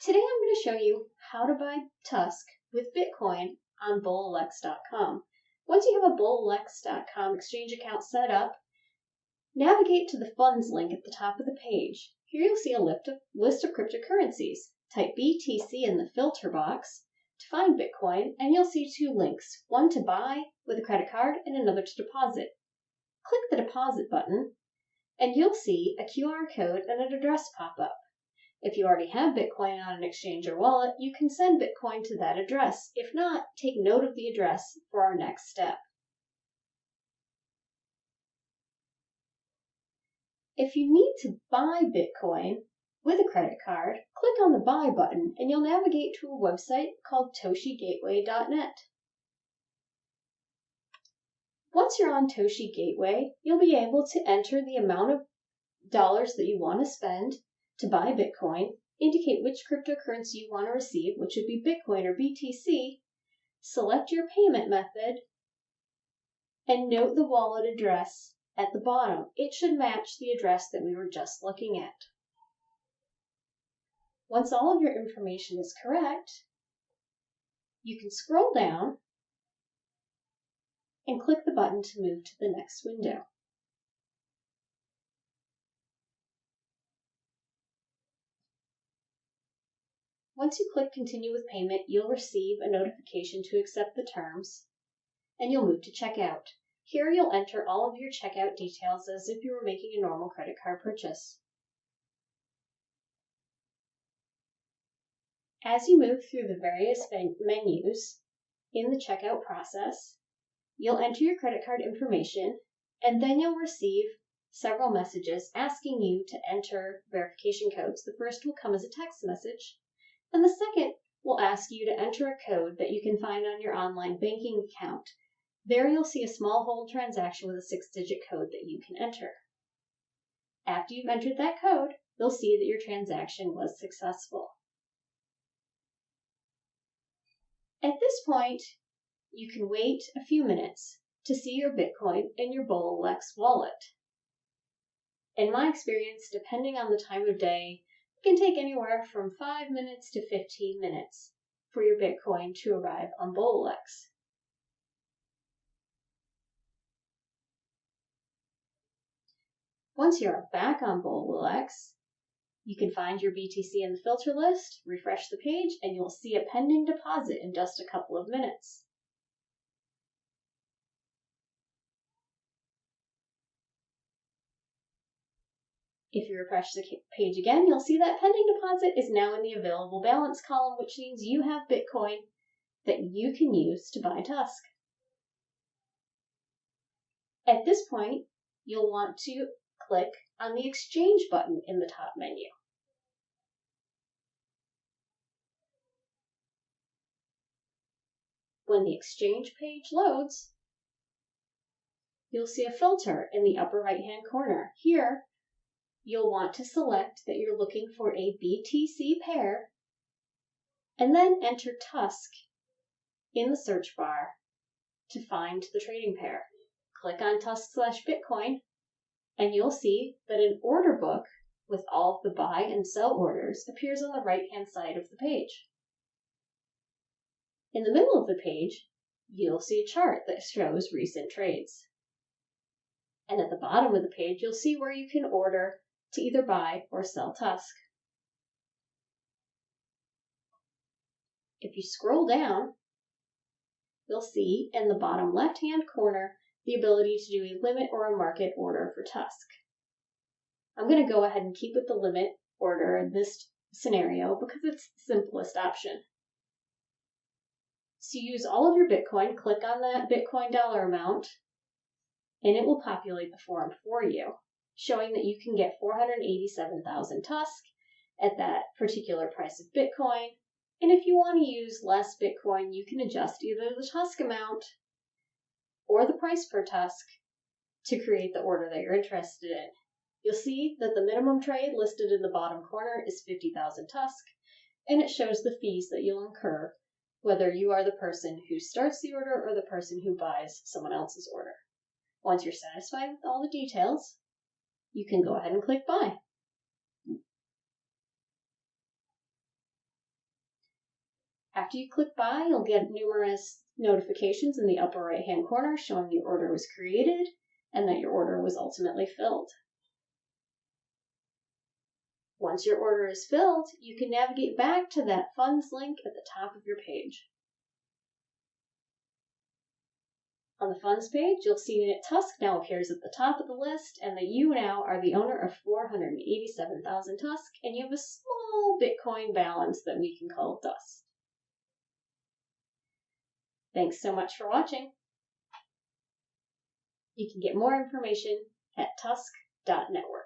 Today I'm going to show you how to buy TUSC with Bitcoin on Bololex.com. Once you have a Bololex.com exchange account set up, navigate to the Funds link at the top of the page. Here you'll see a list of cryptocurrencies. Type BTC in the filter box to find Bitcoin, and you'll see two links, one to buy with a credit card and another to deposit. Click the deposit button, and you'll see a QR code and an address pop up. If you already have Bitcoin on an exchange or wallet, you can send Bitcoin to that address. If not, take note of the address for our next step. If you need to buy Bitcoin with a credit card, click on the Buy button and you'll navigate to a website called ToshiGateway.net. Once you're on ToshiGateway, you'll be able to enter the amount of dollars that you want to spend to buy Bitcoin, indicate which cryptocurrency you want to receive, which would be Bitcoin or BTC, select your payment method, and note the wallet address at the bottom. It should match the address that we were just looking at. Once all of your information is correct, you can scroll down and click the button to move to the next window. Once you click Continue with Payment, you'll receive a notification to accept the terms, and you'll move to Checkout. Here you'll enter all of your checkout details as if you were making a normal credit card purchase. As you move through the various menus in the checkout process, you'll enter your credit card information, and then you'll receive several messages asking you to enter verification codes. The first will come as a text message, and the second will ask you to enter a code that you can find on your online banking account. There you'll see a small hold transaction with a 6-digit code that you can enter. After you've entered that code, you'll see that your transaction was successful. At this point, you can wait a few minutes to see your Bitcoin in your Bololex wallet. In my experience, depending on the time of day, it can take anywhere from 5 minutes to 15 minutes for your Bitcoin to arrive on Bololex. Once you're back on Bololex, you can find your BTC in the filter list, refresh the page, and you'll see a pending deposit in just a couple of minutes. If you refresh the page again, you'll see that pending deposit is now in the available balance column, which means you have Bitcoin that you can use to buy TUSC. At this point, you'll want to click on the Exchange button in the top menu. When the Exchange page loads, you'll see a filter in the upper right-hand corner. Here, you'll want to select that you're looking for a BTC pair, and then enter TUSC in the search bar to find the trading pair. Click on TUSC/Bitcoin, and you'll see that an order book with all of the buy and sell orders appears on the right-hand side of the page. In the middle of the page, you'll see a chart that shows recent trades. And at the bottom of the page, you'll see where you can order to either buy or sell TUSC. If you scroll down, you'll see in the bottom left-hand corner the ability to do a limit or a market order for TUSC. I'm going to go ahead and keep with the limit order in this scenario because it's the simplest option. So you use all of your Bitcoin, click on that Bitcoin dollar amount, and it will populate the form for you, showing that you can get 487,000 TUSC at that particular price of Bitcoin. And if you want to use less Bitcoin, you can adjust either the TUSC amount or the price per TUSC to create the order that you're interested in. You'll see that the minimum trade listed in the bottom corner is 50,000 TUSC, and it shows the fees that you'll incur, whether you are the person who starts the order or the person who buys someone else's order. Once you're satisfied with all the details, you can go ahead and click Buy. After you click buy, you'll get numerous notifications in the upper right-hand corner showing your order was created and that your order was ultimately filled. Once your order is filled, you can navigate back to that funds link at the top of your page. On the funds page, you'll see that TUSC now appears at the top of the list and that you now are the owner of 487,000 TUSC and you have a small Bitcoin balance that we can call dust. Thanks so much for watching. You can get more information at TUSC.network.